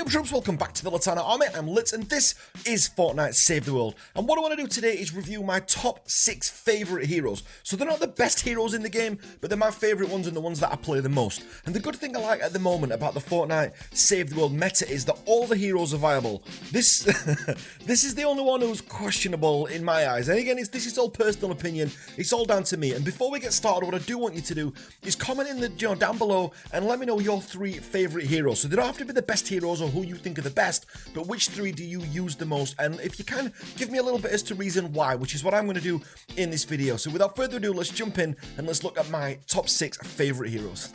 What up, troops? Welcome back to the Litanah Army. I'm Lit, and this is Fortnite Save the World. And what I want to do today is review my top 6 favourite heroes. So they're not the best heroes in the game, but they're my favourite ones and the ones that I play the most. And the good thing I like at the moment about the Fortnite Save the World meta is that all the heroes are viable. This is the only one who's questionable in my eyes. And again, this is all personal opinion. It's all down to me. And before we get started, what I do want you to do is comment in the down below and let me know your 3 favourite heroes. So they don't have to be the best heroes or who you think are the best, but which 3 do you use the most? And if you can, give me a little bit as to reason why, which is what I'm going to do in this video. So without further ado, let's jump in and let's look at my top 6 favourite heroes.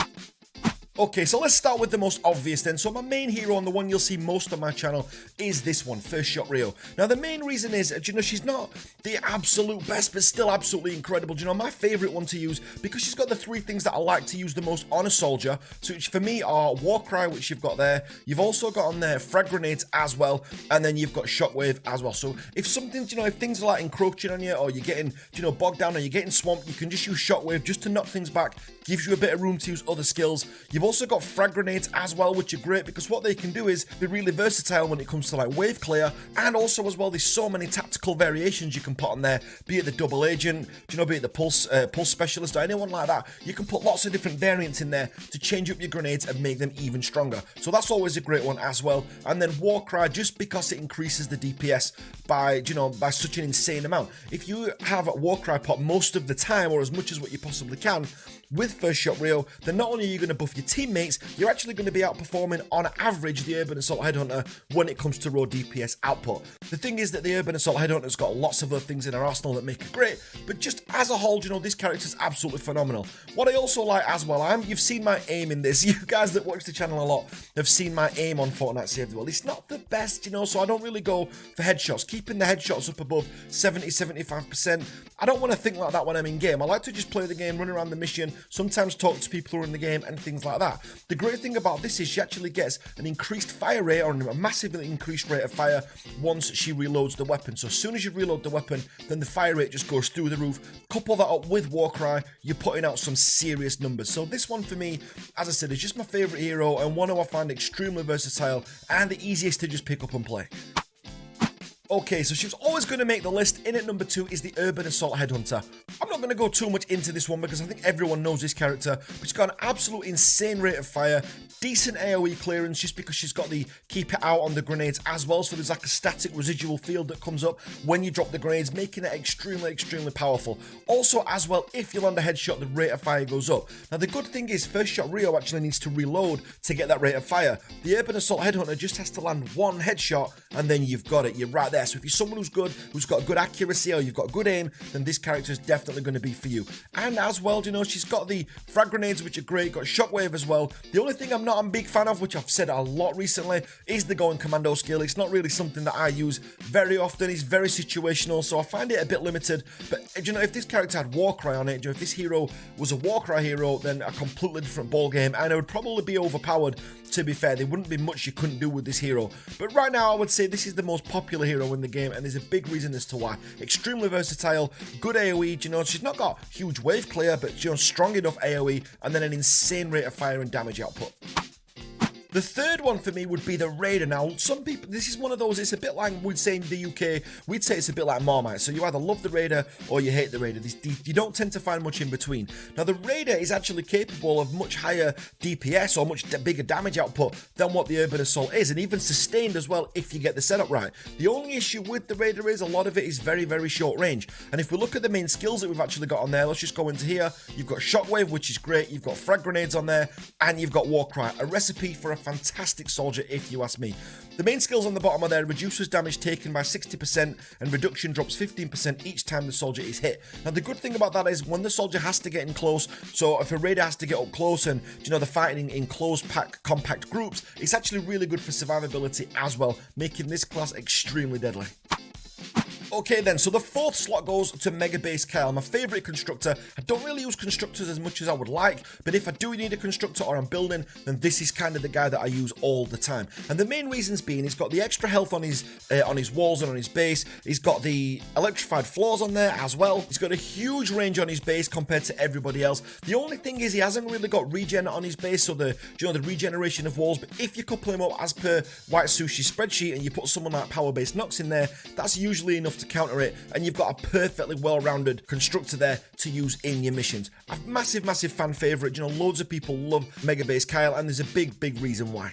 Okay, so let's start with the most obvious then. So my main hero and the one you'll see most on my channel is this one, First Shot Rio. Now the main reason is, she's not the absolute best, but still absolutely incredible. My favourite one to use, because she's got the 3 things that I like to use the most on a soldier, so which for me are Warcry, which you've got there. You've also got on there frag grenades as well, and then you've got Shockwave as well. So if something, if things are like encroaching on you, or you're getting, bogged down, or you're getting swamped, you can just use Shockwave just to knock things back. Gives you a bit of room to use other skills. You've also got frag grenades as well, which are great because what they can do is be really versatile when it comes to like wave clear, and also as well there's so many tactical variations you can put on there, be it the double agent, be it the pulse specialist or anyone like that. You can put lots of different variants in there to change up your grenades and make them even stronger. So that's always a great one as well. And then Warcry, just because it increases the DPS by by such an insane amount. If you have Warcry pop most of the time, or as much as what you possibly can, with First Shot Rio, then not only are you going to buff your teammates, you're actually going to be outperforming on average the Urban Assault Headhunter when it comes to raw DPS output. The thing is that the Urban Assault Headhunter's got lots of other things in her arsenal that make it great, but just as a whole, this character's absolutely phenomenal. What I also like as well, you've seen my aim in this. You guys that watch the channel a lot have seen my aim on Fortnite Save the World. It's not the best, so I don't really go for headshots. Keeping the headshots up above 70-75%. I don't want to think like that when I'm in game. I like to just play the game, run around the mission, sometimes talk to people who are in the game and things like that. The great thing about this is she actually gets an increased fire rate, or a massively increased rate of fire once she reloads the weapon. So as soon as you reload the weapon, then the fire rate just goes through the roof. Couple that up with Warcry, you're putting out some serious numbers. So this one for me, as I said, is just my favourite hero and one who I find extremely versatile and the easiest to just pick up and play. Okay, so she was always going to make the list. In at number 2 is the Urban Assault Headhunter. I'm not going to go too much into this one because I think everyone knows this character, but she's got an absolute insane rate of fire, decent AoE clearance just because she's got the keep it out on the grenades as well, so there's like a static residual field that comes up when you drop the grenades, making it extremely powerful. Also as well, if you land a headshot, the rate of fire goes up. Now the good thing is First Shot Rio actually needs to reload to get that rate of fire. The Urban Assault Headhunter just has to land 1 headshot and then you've got it, you're right there. So if you're someone who's good, who's got good accuracy, or you've got good aim, then this character is definitely going to be for you. And as well, she's got the frag grenades, which are great, got Shockwave as well. The only thing I'm not a big fan of, which I've said a lot recently, is the going commando skill. It's not really something that I use very often. It's very situational, so I find it a bit limited. But if this character had Warcry on it, if this hero was a Warcry hero, then a completely different ball game, and it would probably be overpowered. To be fair, there wouldn't be much you couldn't do with this hero. But right now, I would say this is the most popular hero in the game, and there's a big reason as to why. Extremely versatile, good AoE, she's not got huge wave clear, but strong enough AoE, and then an insane rate of fire and damage output. The third one for me would be the Raider. Now, some people, this is one of those, it's a bit like we'd say in the UK, we'd say it's a bit like Marmite. So you either love the Raider or you hate the Raider. You don't tend to find much in between. Now, the Raider is actually capable of much higher DPS or much bigger damage output than what the Urban Assault is, and even sustained as well if you get the setup right. The only issue with the Raider is a lot of it is very short range. And if we look at the main skills that we've actually got on there, let's just go into here. You've got Shockwave, which is great. You've got frag grenades on there, and you've got Warcry, a recipe for a fantastic soldier if you ask me. The main skills on the bottom are there: reduces damage taken by 60% and reduction drops 15% each time the soldier is hit. Now the good thing about that is when the soldier has to get in close, so if a Raider has to get up close and they're fighting in close compact groups, it's actually really good for survivability as well, making this class extremely deadly. Okay then, so the fourth slot goes to Mega Base Kyle, my favourite constructor. I don't really use constructors as much as I would like, but if I do need a constructor or I'm building, then this is kind of the guy that I use all the time. And the main reasons being, he's got the extra health on his walls and on his base. He's got the electrified floors on there as well. He's got a huge range on his base compared to everybody else. The only thing is he hasn't really got regen on his base, so the regeneration of walls. But if you couple him up as per White Sushi's spreadsheet and you put someone like Power Base Nox in there, that's usually enough to counter it, and you've got a perfectly well-rounded constructor there to use in your missions. A massive fan favorite. Loads of people love Mega Base Kyle, and there's a big reason why.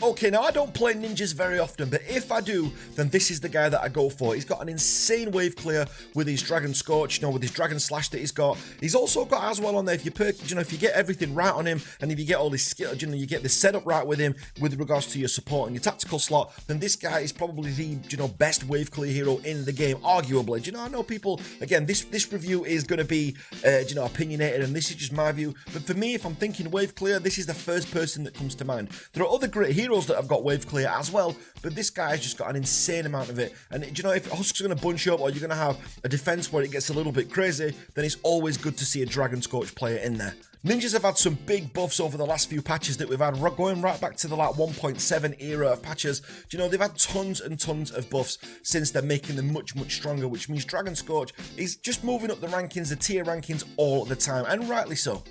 Okay, now I don't play ninjas very often, but if I do, then this is the guy that I go for. He's got an insane wave clear with his Dragon Scorch, with his Dragon Slash that he's got. He's also got as well on there, if you if you get everything right on him, and if you get all his skill, you get the setup right with him with regards to your support and your tactical slot, then this guy is probably the, best wave clear hero in the game, arguably. I know people, again, this review is going to be, opinionated, and this is just my view, but for me, if I'm thinking wave clear, this is the first person that comes to mind. There are other great heroes that have got wave clear as well, but this guy's just got an insane amount of it. And if husks are going to bunch up, or you're going to have a defense where it gets a little bit crazy, then it's always good to see a Dragon Scorch player in there. Ninjas have had some big buffs over the last few patches that we've had, going right back to the 1.7 era of patches. They've had tons and tons of buffs since they're making them much stronger, which means Dragon Scorch is just moving up the rankings, the tier rankings all the time, and rightly so.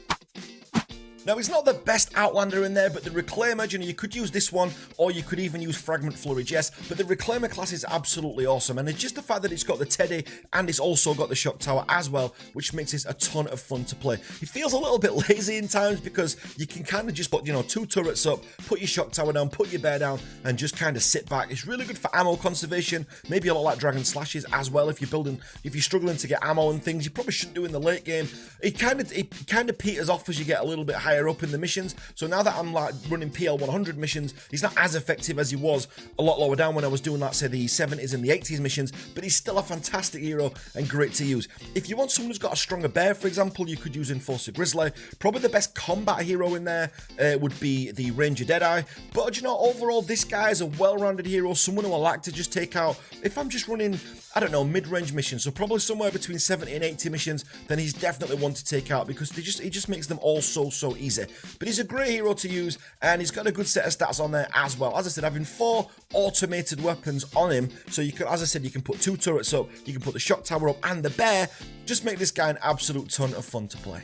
Now, he's not the best Outlander in there, but the Reclaimer, you could use this one, or you could even use Fragment Flourish, yes, but the Reclaimer class is absolutely awesome, and it's just the fact that it's got the Teddy, and it's also got the Shock Tower as well, which makes this a ton of fun to play. It feels a little bit lazy in times, because you can kind of just put, 2 turrets up, put your Shock Tower down, put your bear down, and just kind of sit back. It's really good for ammo conservation, maybe a lot like Dragon Slashes as well. If you're struggling to get ammo and things, you probably shouldn't do in the late game. It kind of peters off as you get a little bit higher up in the missions. So now that I'm running PL 100 missions, he's not as effective as he was a lot lower down when I was doing say the 70s and the 80s missions, but he's still a fantastic hero and great to use. If you want someone who's got a stronger bear, for example, you could use Enforcer Grizzly. Probably the best combat hero in there would be the Ranger Deadeye, but overall this guy is a well-rounded hero, someone who I like to just take out if I'm just running, I don't know, mid-range missions, so probably somewhere between 70 and 80 missions, then he's definitely one to take out, because he just makes them all so easy. But he's a great hero to use, and he's got a good set of stats on there as well. As I said, having 4 automated weapons on him, so you can, as I said, you can put 2 turrets up, you can put the Shock Tower up, and the bear, just make this guy an absolute ton of fun to play.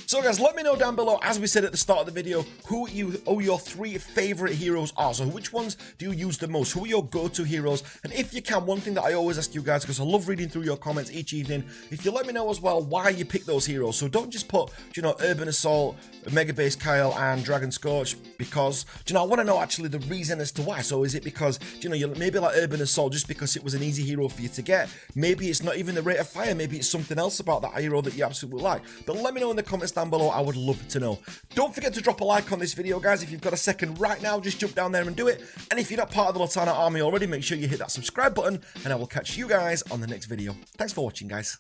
So guys, let me know down below, as we said at the start of the video, who your 3 favorite heroes are. So which ones do you use the most? Who are your go-to heroes? And if you can, one thing that I always ask you guys, because I love reading through your comments each evening, if you let me know as well why you pick those heroes. So don't just put, Urban Assault, Mega Base Kyle, and Dragon Scorch, because, I want to know actually the reason as to why. So is it because, you maybe like Urban Assault just because it was an easy hero for you to get? Maybe it's not even the rate of fire, maybe it's something else about that hero that you absolutely like. But let me know in the comments down below, I would love to know. Don't forget to drop a like on this video, guys. If you've got a second right now, just jump down there and do it. And if you're not part of the Litanah army already, make sure you hit that subscribe button, and I will catch you guys on the next video. Thanks for watching, guys.